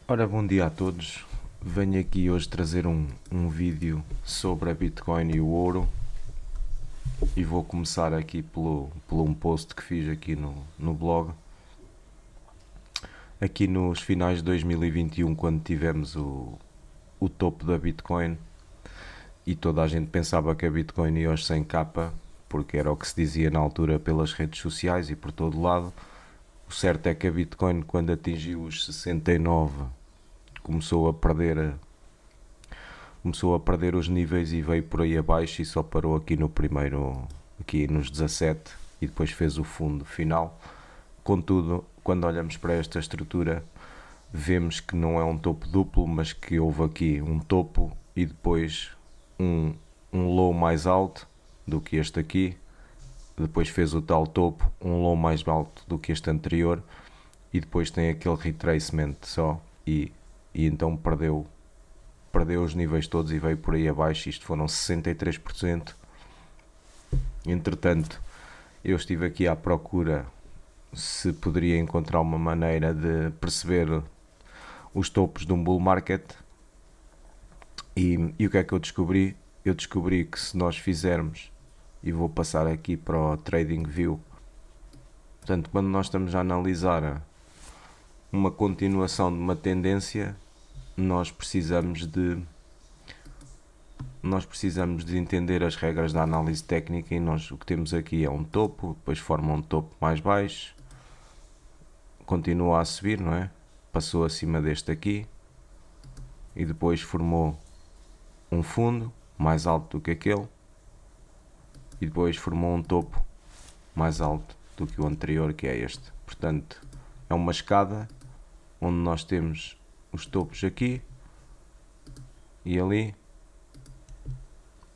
Ora, bom dia a todos. Venho aqui hoje trazer um vídeo sobre a Bitcoin e o ouro e vou começar aqui pelo um post que fiz aqui no blog. Aqui nos finais de 2021, quando tivemos o topo da Bitcoin e toda a gente pensava que a Bitcoin ia aos 100k, porque era o que se dizia na altura pelas redes sociais e por todo lado. O certo é que a Bitcoin, quando atingiu os 69, começou a perder começou a perder os níveis e veio por aí abaixo e só parou aqui no primeiro, aqui nos 17, e depois fez o fundo final. Contudo, quando olhamos para esta estrutura, vemos que não é um topo duplo, mas que houve aqui um topo e depois um low mais alto do que este aqui, depois fez o tal topo, um low mais alto do que este anterior, e depois tem aquele retracement só, e então perdeu os níveis todos e veio por aí abaixo. Isto foram 63%. Entretanto, eu estive aqui à procura se poderia encontrar uma maneira de perceber os topos de um bull market, e o que é que eu descobri? Eu descobri que se nós fizermos, e vou passar aqui para o TradingView, portanto, quando nós estamos a analisar uma continuação de uma tendência, nós precisamos de entender as regras da análise técnica, e nós o que temos aqui é um topo, depois forma um topo mais baixo, continua a subir, não é? Passou acima deste aqui e depois formou um fundo mais alto do que aquele e depois formou um topo mais alto do que o anterior, que é este. Portanto, é uma escada onde nós temos os topos aqui e ali,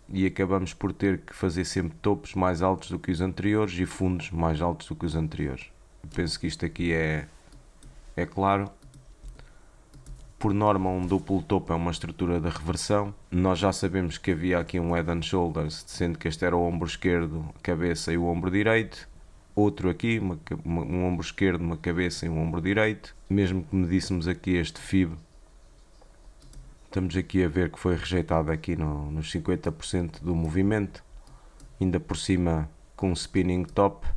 e acabamos por ter que fazer sempre topos mais altos do que os anteriores e fundos mais altos do que os anteriores. Eu penso que isto aqui é claro. Por norma, um duplo topo é uma estrutura de reversão. Nós já sabemos que havia aqui um head and shoulders, sendo que este era o ombro esquerdo, a cabeça e o ombro direito. Outro aqui, um ombro esquerdo, uma cabeça e um ombro direito. Mesmo que medíssemos aqui este FIB, estamos aqui a ver que foi rejeitado aqui nos 50% do movimento. Ainda por cima com um spinning top,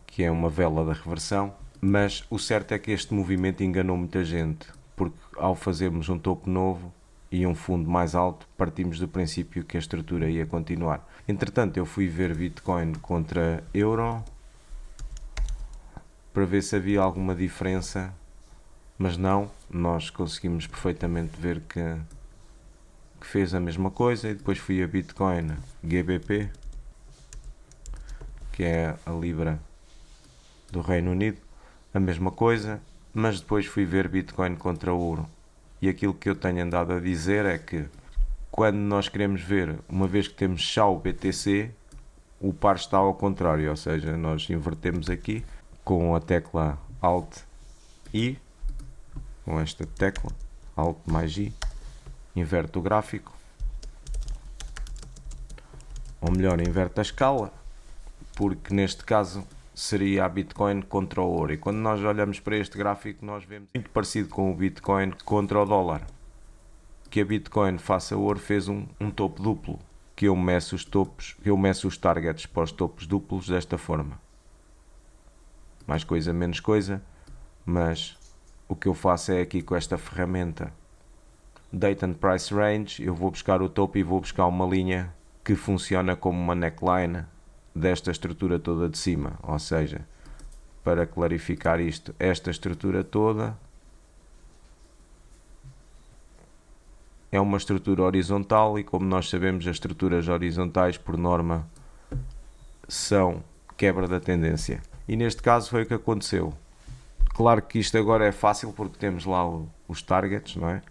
que é uma vela da reversão. Mas o certo é que este movimento enganou muita gente, porque ao fazermos um topo novo e um fundo mais alto, partimos do princípio que a estrutura ia continuar. Entretanto, eu fui ver Bitcoin contra Euro para ver se havia alguma diferença, mas não, nós conseguimos perfeitamente ver que fez a mesma coisa. E depois fui a Bitcoin GBP, que é a Libra do Reino Unido, a mesma coisa, mas depois fui ver Bitcoin contra ouro. E aquilo que eu tenho andado a dizer é que quando nós queremos ver, uma vez que temos já o BTC, o par está ao contrário, ou seja, nós invertemos aqui com a tecla Alt I, com esta tecla Alt mais I, inverte o gráfico, ou melhor, inverte a escala, porque neste caso seria a Bitcoin contra o ouro. E quando nós olhamos para este gráfico, nós vemos muito parecido com o Bitcoin contra o dólar, que a Bitcoin face ao ouro fez um topo duplo, que eu meço os topos, eu meço os targets para os topos duplos desta forma. Mais coisa, menos coisa, mas o que eu faço é aqui com esta ferramenta Date and Price Range, eu vou buscar o topo e vou buscar uma linha que funciona como uma neckline desta estrutura toda de cima. Ou seja, para clarificar isto, esta estrutura toda é uma estrutura horizontal, e como nós sabemos, as estruturas horizontais por norma são quebra da tendência, e neste caso foi o que aconteceu. Claro que isto agora é fácil porque temos lá os targets, não é?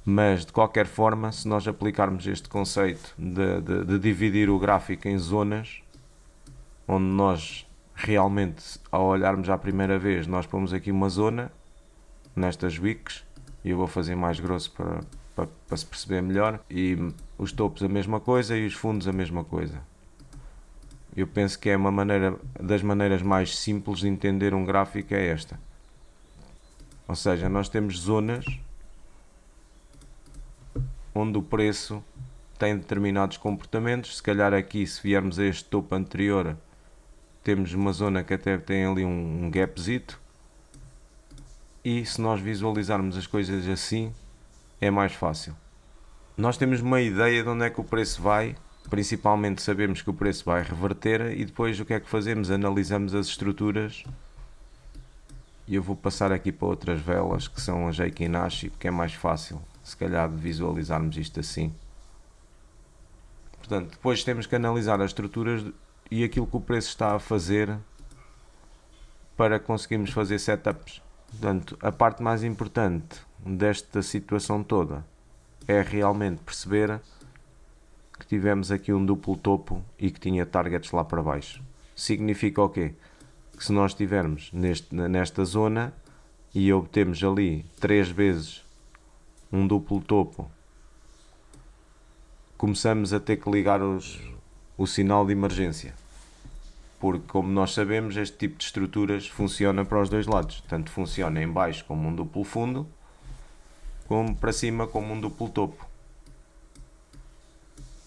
Mas de qualquer forma, se nós aplicarmos este conceito de dividir o gráfico em zonas, onde nós realmente, ao olharmos à primeira vez, nós pomos aqui uma zona nestas wicks, e eu vou fazer mais grosso para se perceber melhor, e os topos a mesma coisa e os fundos a mesma coisa. Eu penso que é uma das maneiras mais simples de entender um gráfico, é esta. Ou seja, nós temos zonas onde o preço tem determinados comportamentos. Se calhar aqui, se viermos a este topo anterior, temos uma zona que até tem ali um gapzito, e se nós visualizarmos as coisas assim é mais fácil. Nós temos uma ideia de onde é que o preço vai, principalmente sabemos que o preço vai reverter, e depois o que é que fazemos? Analisamos as estruturas, e eu vou passar aqui para outras velas que são as Heikin Ashi, porque é mais fácil se calhar de visualizarmos isto assim. Portanto, depois temos que analisar as estruturas e aquilo que o preço está a fazer para conseguirmos fazer setups. Portanto, a parte mais importante desta situação toda é realmente perceber que tivemos aqui um duplo topo e que tinha targets lá para baixo. Significa o quê? Que se nós estivermos nesta zona e obtemos ali 3 vezes um duplo topo, começamos a ter que ligar o sinal de emergência, porque como nós sabemos, este tipo de estruturas funciona para os dois lados, tanto funciona em baixo como um duplo fundo, como para cima como um duplo topo.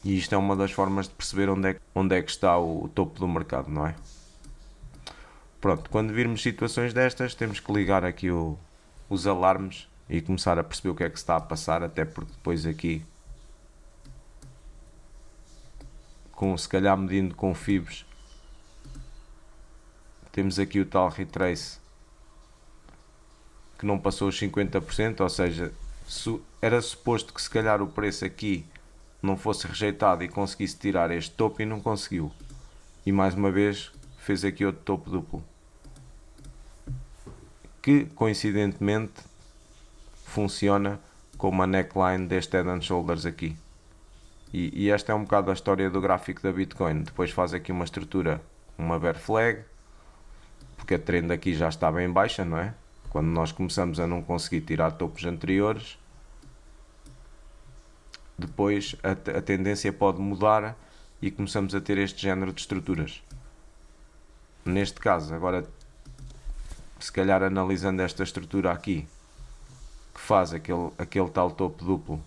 E isto é uma das formas de perceber onde é que está o topo do mercado, não é? Pronto, quando virmos situações destas, temos que ligar aqui os alarmes e começar a perceber o que é que se está a passar, até porque depois aqui, se calhar medindo com fibres, temos aqui o tal retrace que não passou os 50%, ou seja, era suposto que se calhar o preço aqui não fosse rejeitado e conseguisse tirar este topo, e não conseguiu. E mais uma vez fez aqui outro topo duplo, que coincidentemente funciona como a neckline deste Head and Shoulders aqui. E esta é um bocado a história do gráfico da Bitcoin. Depois faz aqui uma estrutura, uma bear flag, porque a trend aqui já está bem baixa, não é? Quando nós começamos a não conseguir tirar topos anteriores, depois a tendência pode mudar e começamos a ter este género de estruturas. Neste caso, agora, se calhar analisando esta estrutura aqui, que faz aquele tal topo duplo,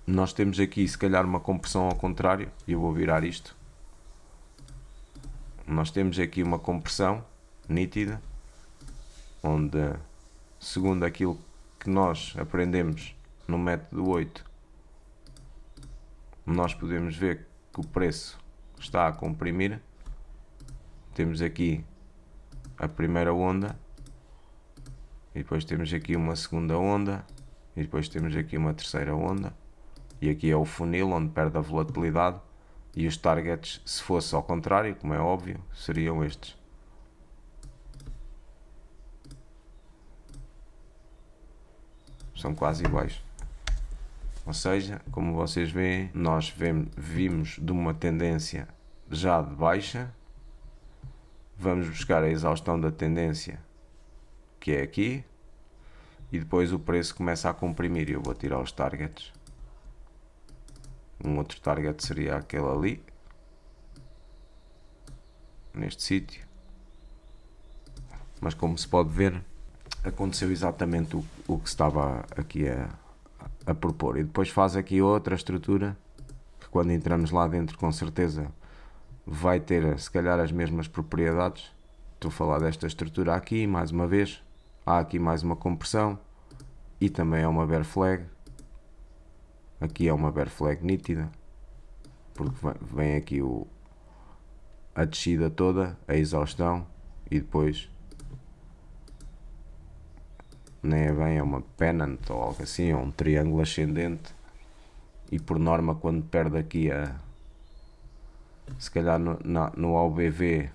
nós temos aqui se calhar uma compressão ao contrário, e eu vou virar isto. Nós temos aqui uma compressão nítida, onde, segundo aquilo que nós aprendemos no método 8, nós podemos ver que o preço está a comprimir. Temos aqui a primeira onda, e depois temos aqui uma segunda onda, e depois temos aqui uma terceira onda, e aqui é o funil onde perde a volatilidade, e os targets, se fosse ao contrário, como é óbvio, seriam estes. São quase iguais. Ou seja, como vocês veem, nós vimos de uma tendência já de baixa, vamos buscar a exaustão da tendência, que é aqui, e depois o preço começa a comprimir. Eu vou tirar os targets. Um outro target seria aquele ali, neste sítio. Mas como se pode ver, aconteceu exatamente o que estava aqui a propor. E depois faz aqui outra estrutura, que quando entramos lá dentro com certeza vai ter se calhar as mesmas propriedades. Estou a falar desta estrutura aqui, mais uma vez. Há aqui mais uma compressão e também é uma bear flag. Aqui é uma bear flag nítida, porque vem aqui a descida toda, a exaustão, e depois nem é bem, é uma pennant ou algo assim, é um triângulo ascendente, e por norma quando perde aqui se calhar no OBV,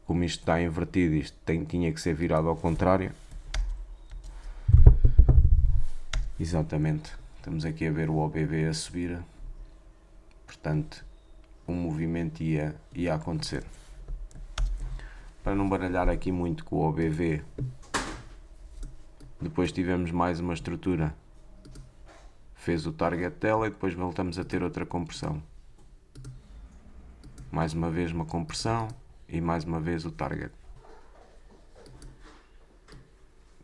como isto está invertido, isto tinha que ser virado ao contrário. Exatamente, estamos aqui a ver o OBV a subir, portanto o movimento ia acontecer. Para não baralhar aqui muito com o OBV, depois tivemos mais uma estrutura, fez o target dela e depois voltamos a ter outra compressão. Mais uma vez uma compressão, e mais uma vez o target.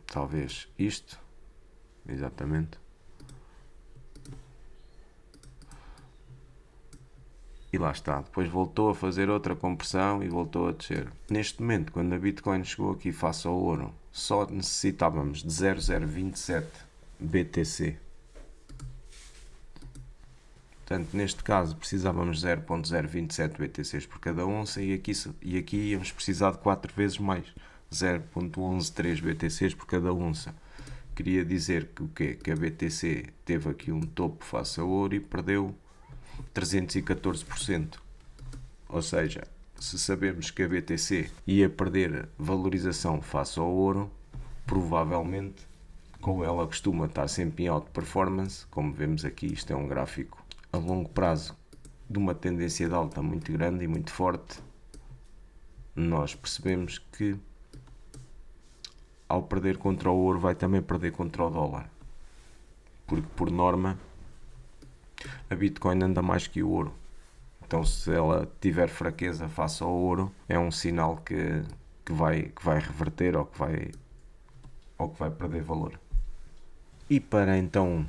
Talvez isto, exatamente. E lá está, depois voltou a fazer outra compressão e voltou a descer. Neste momento, quando a Bitcoin chegou aqui face ao ouro, só necessitávamos de 0,027 BTC. Portanto, neste caso, precisávamos de 0,027 BTCs por cada onça e aqui íamos precisar de 4 vezes mais, 0,113 BTCs por cada onça. Queria dizer que o quê? Que a BTC teve aqui um topo face ao ouro e perdeu 314%. Ou seja, se sabemos que a BTC ia perder valorização face ao ouro, provavelmente, como ela costuma estar sempre em alta performance, como vemos aqui, isto é um gráfico a longo prazo de uma tendência de alta muito grande e muito forte, nós percebemos que ao perder contra o ouro vai também perder contra o dólar, porque por norma a Bitcoin anda mais que o ouro. Então, se ela tiver fraqueza face ao ouro, é um sinal que vai reverter ou que vai perder valor. E para então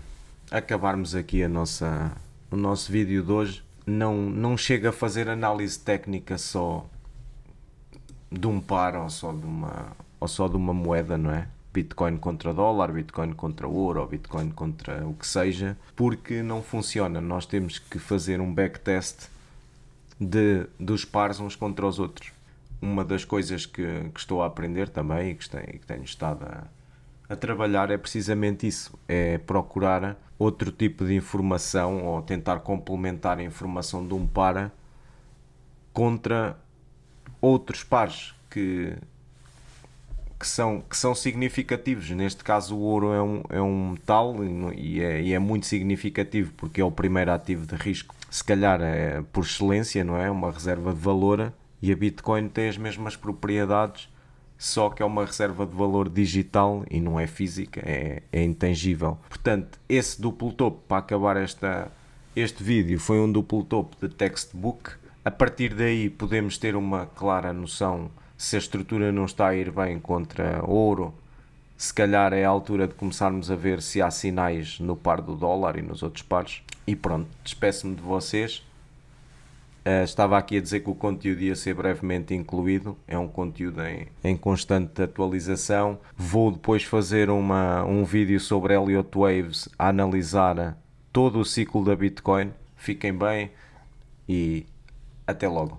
acabarmos aqui o nosso vídeo de hoje, não chega a fazer análise técnica só de um par ou só de uma moeda, não é? Bitcoin contra dólar, Bitcoin contra ouro ou Bitcoin contra o que seja, porque não funciona. Nós temos que fazer um backtest dos pares uns contra os outros. Uma das coisas que estou a aprender também e que tenho estado a trabalhar é precisamente isso, é procurar outro tipo de informação ou tentar complementar a informação de um par contra outros pares que são significativos. Neste caso o ouro é um metal e é muito significativo porque é o primeiro ativo de risco, se calhar é por excelência, não é? Uma reserva de valor, e a Bitcoin tem as mesmas propriedades, só que é uma reserva de valor digital e não é física, é intangível. Portanto, esse duplo topo, para acabar este vídeo, foi um duplo topo de textbook. A partir daí podemos ter uma clara noção se a estrutura não está a ir bem contra ouro. Se calhar é a altura de começarmos a ver se há sinais no par do dólar e nos outros pares. E pronto, despeço-me de vocês. Estava aqui a dizer que o conteúdo ia ser brevemente incluído, é um conteúdo em constante atualização. Vou depois fazer um vídeo sobre Elliott Waves a analisar todo o ciclo da Bitcoin. Fiquem bem e até logo.